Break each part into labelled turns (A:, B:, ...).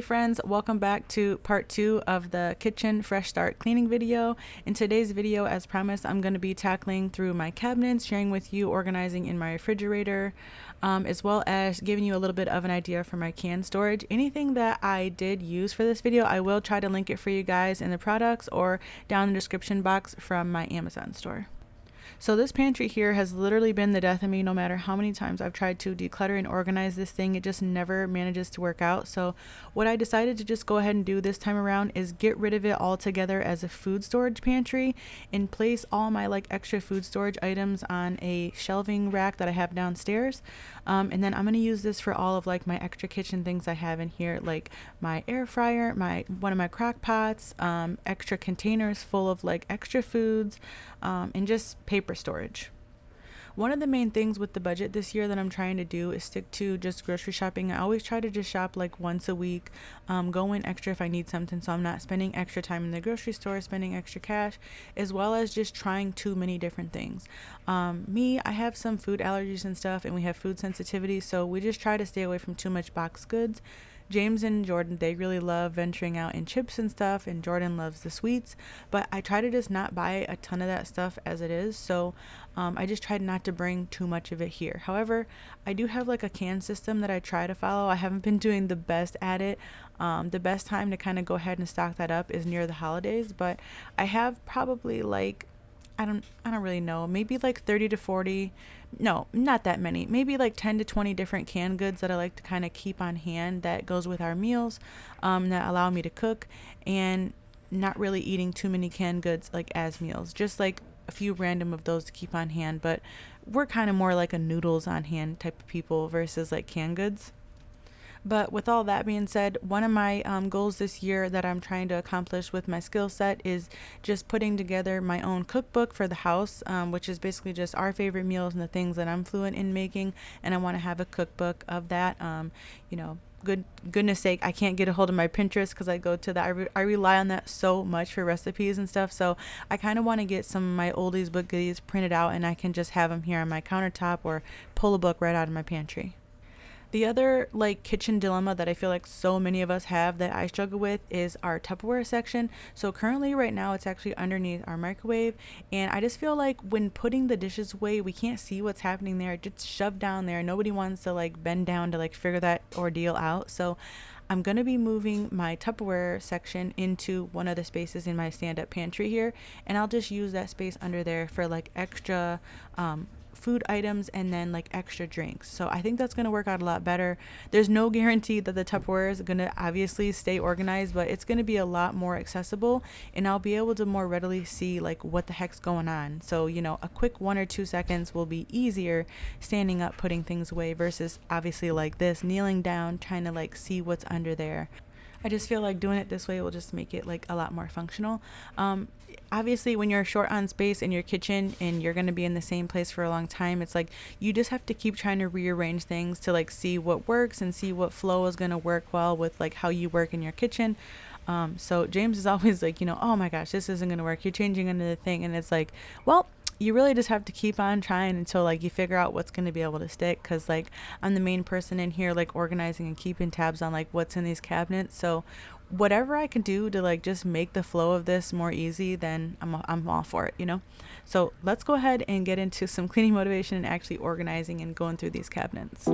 A: friends, welcome back to part 2 of the kitchen fresh start cleaning video. In today's video, as promised, I'm going to be tackling through my cabinets, sharing with you organizing in my refrigerator, as well as giving you a little bit of an idea for my can storage. Anything that I did use for this video, I will try to link it for you guys in the products or down in the description box from my Amazon store. So this pantry here has literally been the death of me. No matter how many times I've tried to declutter and organize this thing, it just never manages to work out. So what I decided to just go ahead and do this time around is get rid of it altogether as a food storage pantry and place all my extra food storage items on a shelving rack that I have downstairs. And then I'm going to use this for all of my extra kitchen things I have in here, like my air fryer, one of my crock pots, extra containers full of extra foods, and just paper storage. One of the main things with the budget this year that I'm trying to do is stick to just grocery shopping. I always try to just shop once a week, go in extra if I need something, so I'm not spending extra time in the grocery store, spending extra cash, as well as just trying too many different things. I have some food allergies and stuff, and we have food sensitivity, so we just try to stay away from too much boxed goods. James and Jordan, they really love venturing out in chips and stuff, and Jordan loves the sweets, but I try to just not buy a ton of that stuff as it is, so I just tried not to bring too much of it here. However, I do have a can system that I try to follow. I haven't been doing the best at it. The best time to kind of go ahead and stock that up is near the holidays, but I have probably I don't really know, maybe 30 to 40, no, not that many, maybe 10 to 20 different canned goods that I like to kind of keep on hand that goes with our meals, that allow me to cook and not really eating too many canned goods as meals, just a few random of those to keep on hand. But we're kind of more like a noodles on hand type of people versus canned goods. But with all that being said, one of my goals this year that I'm trying to accomplish with my skill set is just putting together my own cookbook for the house, which is basically just our favorite meals and the things that I'm fluent in making. And I want to have a cookbook of that. Goodness sake, I can't get a hold of my Pinterest because I go to that. I rely on that so much for recipes and stuff. So I kind of want to get some of my oldies but goodies printed out, and I can just have them here on my countertop or pull a book right out of my pantry. The other kitchen dilemma that I feel so many of us have that I struggle with is our Tupperware section. So currently right now it's actually underneath our microwave, and I just feel when putting the dishes away, we can't see what's happening there. It just shoved down there. Nobody wants to bend down to figure that ordeal out. So I'm going to be moving my Tupperware section into one of the spaces in my stand-up pantry here, and I'll just use that space under there for extra food items and then extra drinks. So I think that's going to work out a lot better. There's no guarantee that the Tupperware is going to obviously stay organized, but it's going to be a lot more accessible, and I'll be able to more readily see what the heck's going on. So a quick 1 or 2 seconds will be easier standing up putting things away versus obviously this kneeling down trying to see what's under there. I just feel doing it this way will just make it a lot more functional. Obviously, when you're short on space in your kitchen and you're going to be in the same place for a long time, it's you just have to keep trying to rearrange things to see what works and see what flow is going to work well with how you work in your kitchen. So James is always oh my gosh, this isn't going to work. You're changing another thing. And it's well, you really just have to keep on trying until you figure out what's going to be able to stick, because I'm the main person in here organizing and keeping tabs on what's in these cabinets. So whatever I can do to just make the flow of this more easy, then I'm all for it, So let's go ahead and get into some cleaning motivation and actually organizing and going through these cabinets.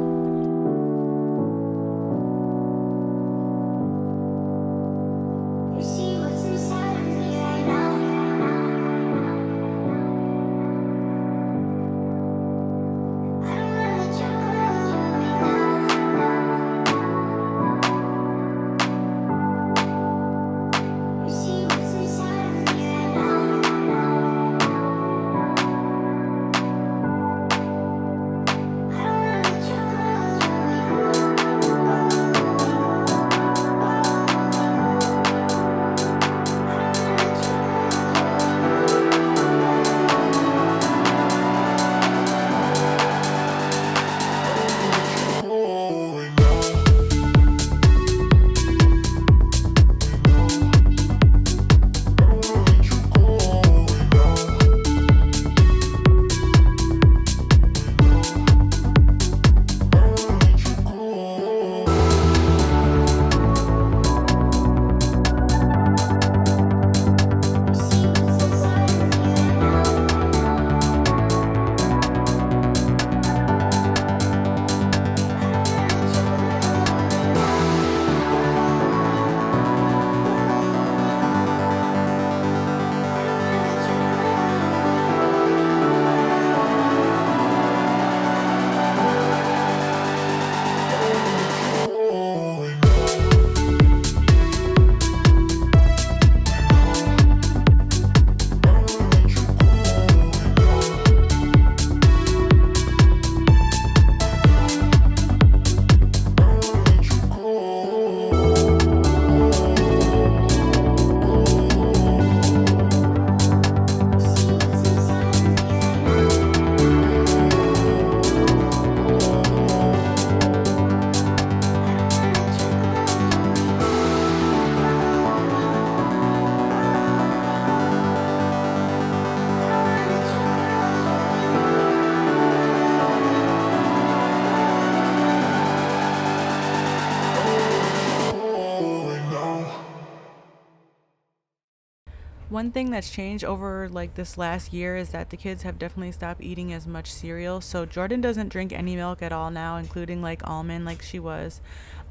A: One thing that's changed over like this last year is that the kids have definitely stopped eating as much cereal. So Jordan doesn't drink any milk at all now, including like almond, like she was.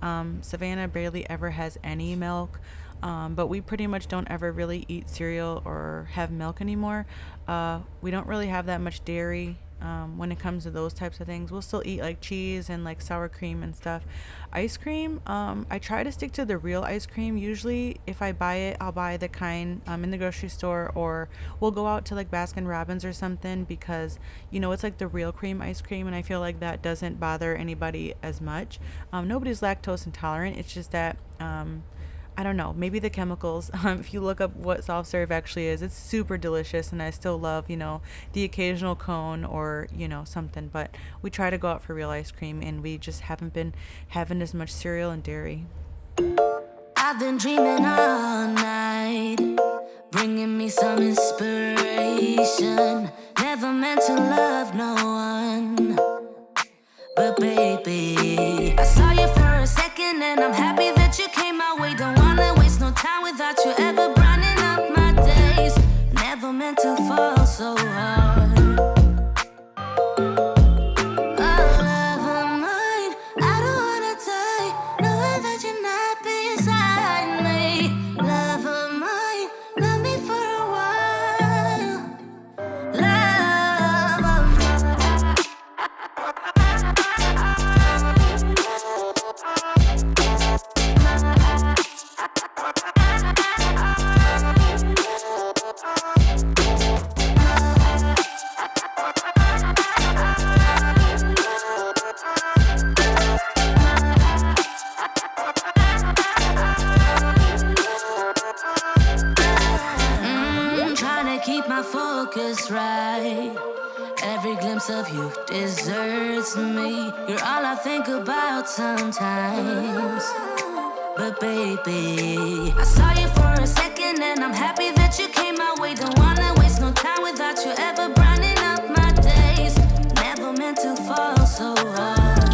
A: Savannah barely ever has any milk. But we pretty much don't ever really eat cereal or have milk anymore. We don't really have that much dairy when it comes to those types of things. We'll still eat like cheese and like sour cream and stuff. Ice cream, I try to stick to the real ice cream. Usually, if I buy it, I'll buy the kind in the grocery store, or we'll go out to like Baskin Robbins or something because it's like the real cream ice cream, and I feel like that doesn't bother anybody as much. Nobody's lactose intolerant. It's just that. I don't know, maybe the chemicals. If you look up what soft serve actually is, it's super delicious, and I still love, the occasional cone or, something. But we try to go out for real ice cream, and we just haven't been having as much cereal and dairy.
B: I've been dreaming all night, bringing me some inspiration. Never meant to love no one, but baby, I saw you for a second and I'm happy that you came my way. Don't wanna waste no time without you ever brightening up my days. Never meant to fall so hard. Right, every glimpse of you deserts me. You're all I think about sometimes. But baby, I saw you for a second and I'm happy that you came my way. Don't wanna waste no time without you ever brightening up my days. Never meant to fall so hard.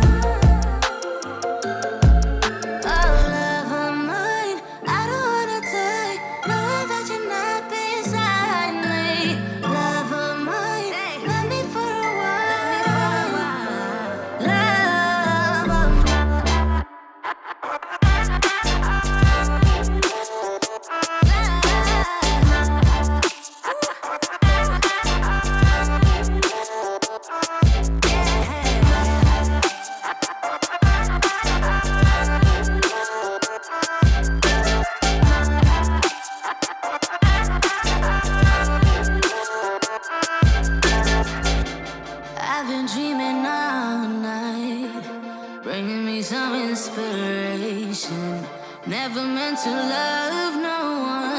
B: Never meant to love no one.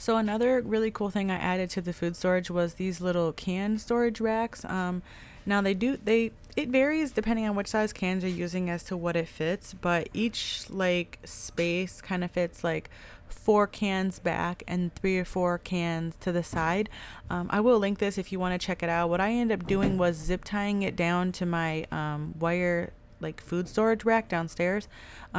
A: So another really cool thing I added to the food storage was these little can storage racks. Now it varies depending on which size cans you're using as to what it fits, but each like space kind of fits like 4 cans back and 3 or 4 cans to the side. I will link this if you want to check it out. What I ended up doing was zip tying it down to my wire like food storage rack downstairs,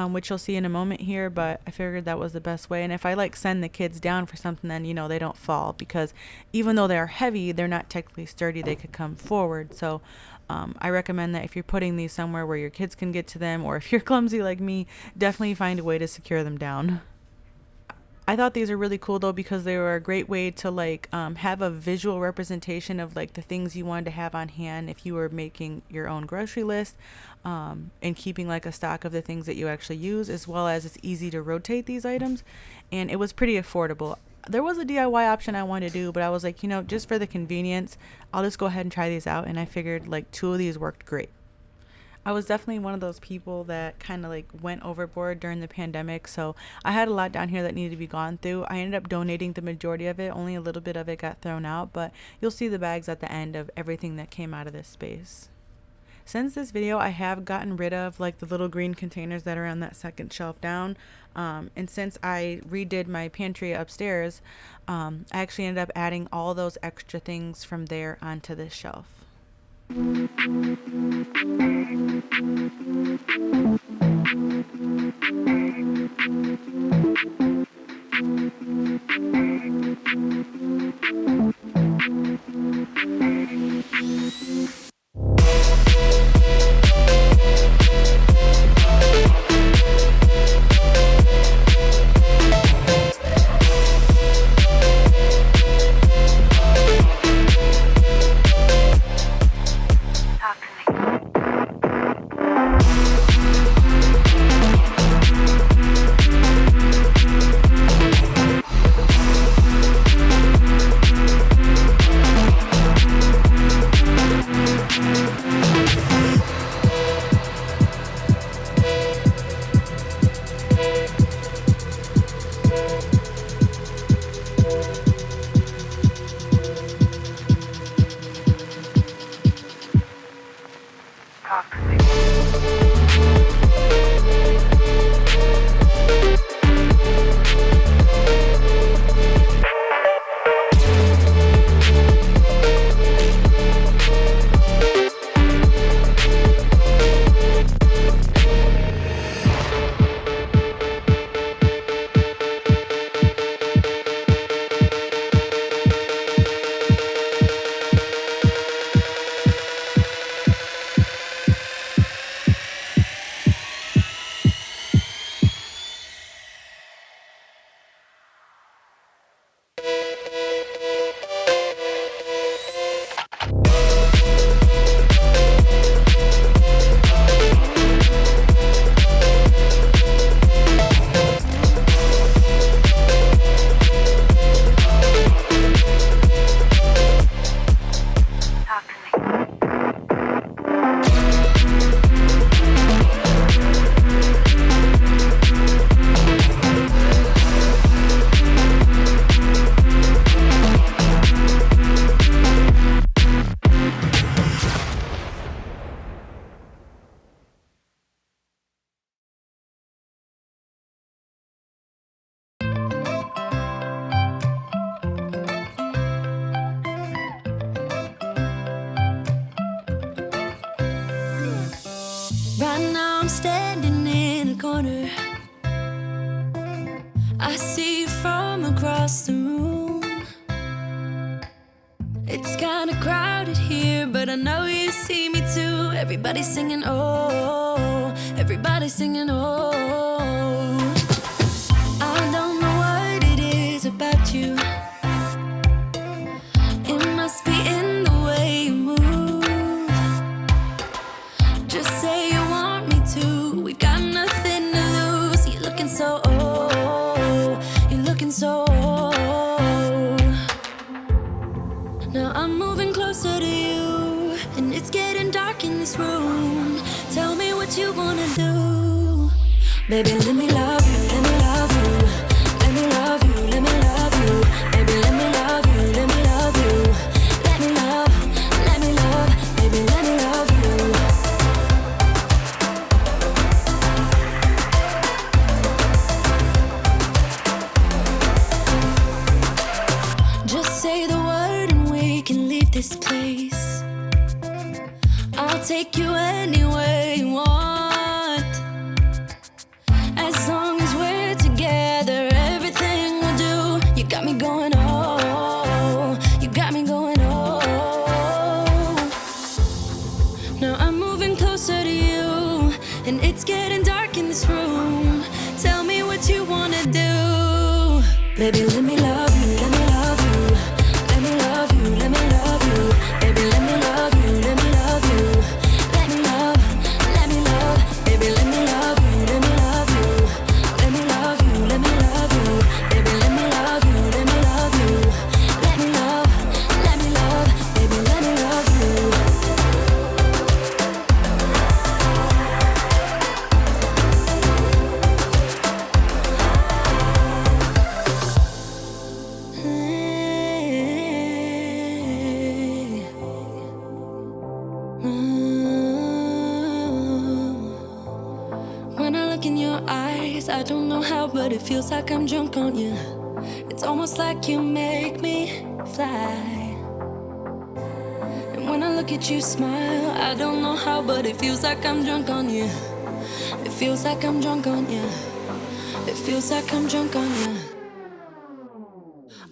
A: which you'll see in a moment here, but I figured that was the best way. And if I like send the kids down for something, then they don't fall, because even though they are heavy, they're not technically sturdy. They could come forward. So I recommend that if you're putting these somewhere where your kids can get to them, or if you're clumsy like me, definitely find a way to secure them down. I thought these are really cool though, because they were a great way to like have a visual representation of like the things you wanted to have on hand if you were making your own grocery list, and keeping like a stock of the things that you actually use, as well as it's easy to rotate these items, and it was pretty affordable. There was a DIY option I wanted to do, but I was like, just for the convenience, I'll just go ahead and try these out, and I figured like 2 of these worked great. I was definitely one of those people that kind of like went overboard during the pandemic. So I had a lot down here that needed to be gone through. I ended up donating the majority of it. Only a little bit of it got thrown out, but you'll see the bags at the end of everything that came out of this space. Since this video, I have gotten rid of like the little green containers that are on that second shelf down. And since I redid my pantry upstairs, I actually ended up adding all those extra things from there onto this shelf.
B: Right now I'm standing in a corner. I see you from across the room. It's kinda crowded here, but I know you see me too. Everybody's singing, oh, everybody's singing, oh. I don't know what it is about you. It must be in the way you move. Just say you want me to. We got nothing to lose. You're looking so old. You're looking so old. Now I'm moving closer to you, and it's getting dark in this room. Tell me what you wanna do. Baby, let me love you, let me love you. Let me love you, let me love you. And it's getting dark in this room. Tell me what you wanna do. Baby, let me love you, let me love you. Let me love you, let me love you. Baby, let me love you, let me love you. Let me love, let me love. Baby, let me love you, let me love you. Let me love you, let me love you. Baby, let me love you, let me love you. Let me love, let me love. Baby, let me love you. When I look in your eyes, I don't know how, but it feels like I'm drunk on you. It's almost like you make me fly. And when I look at you smile, I don't know how, but it feels like I'm drunk on you. It feels like I'm drunk on you. It feels like I'm drunk on you.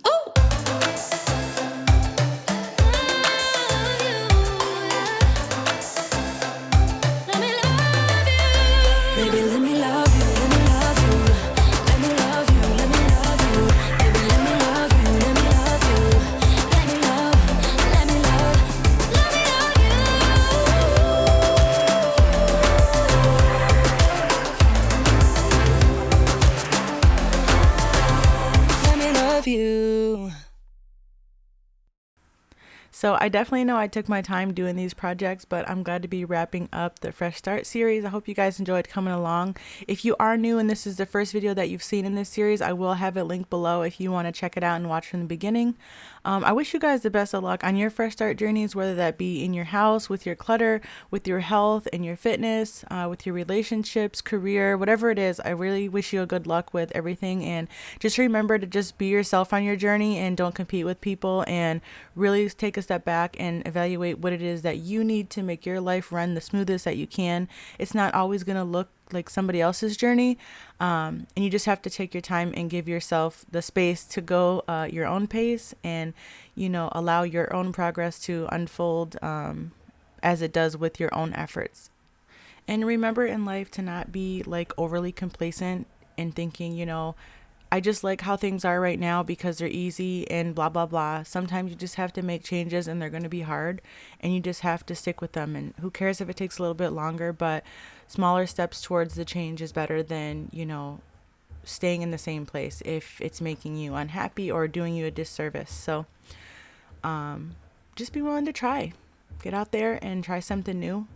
B: Oh! Let me love you. Baby, let me love you, let me love you. Let me love you, let me love you. Baby, let me love you, let me love you. Let me love, let me love. Let me love you. Let me love you.
A: So I definitely know I took my time doing these projects, but I'm glad to be wrapping up the Fresh Start series. I hope you guys enjoyed coming along. If you are new and this is the first video that you've seen in this series, I will have it linked below if you want to check it out and watch from the beginning. I wish you guys the best of luck on your Fresh Start journeys, whether that be in your house, with your clutter, with your health and your fitness, with your relationships, career, whatever it is. I really wish you a good luck with everything, and just remember to just be yourself on your journey and don't compete with people, and really take a step back and evaluate what it is that you need to make your life run the smoothest that you can. It's not always going to look like somebody else's journey, and you just have to take your time and give yourself the space to go your own pace, and allow your own progress to unfold as it does with your own efforts. And remember in life to not be like overly complacent and thinking, I just like how things are right now because they're easy and blah, blah, blah. Sometimes you just have to make changes and they're going to be hard, and you just have to stick with them. And who cares if it takes a little bit longer, but smaller steps towards the change is better than, staying in the same place if it's making you unhappy or doing you a disservice. So just be willing to try. Get out there and try something new,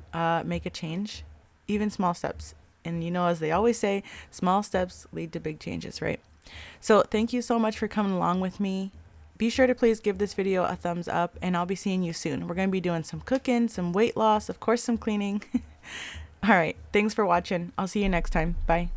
A: make a change, even small steps. And as they always say, small steps lead to big changes, right? So thank you so much for coming along with me. Be sure to please give this video a thumbs up, and I'll be seeing you soon. We're going to be doing some cooking, some weight loss, of course, some cleaning. All right. Thanks for watching. I'll see you next time. Bye.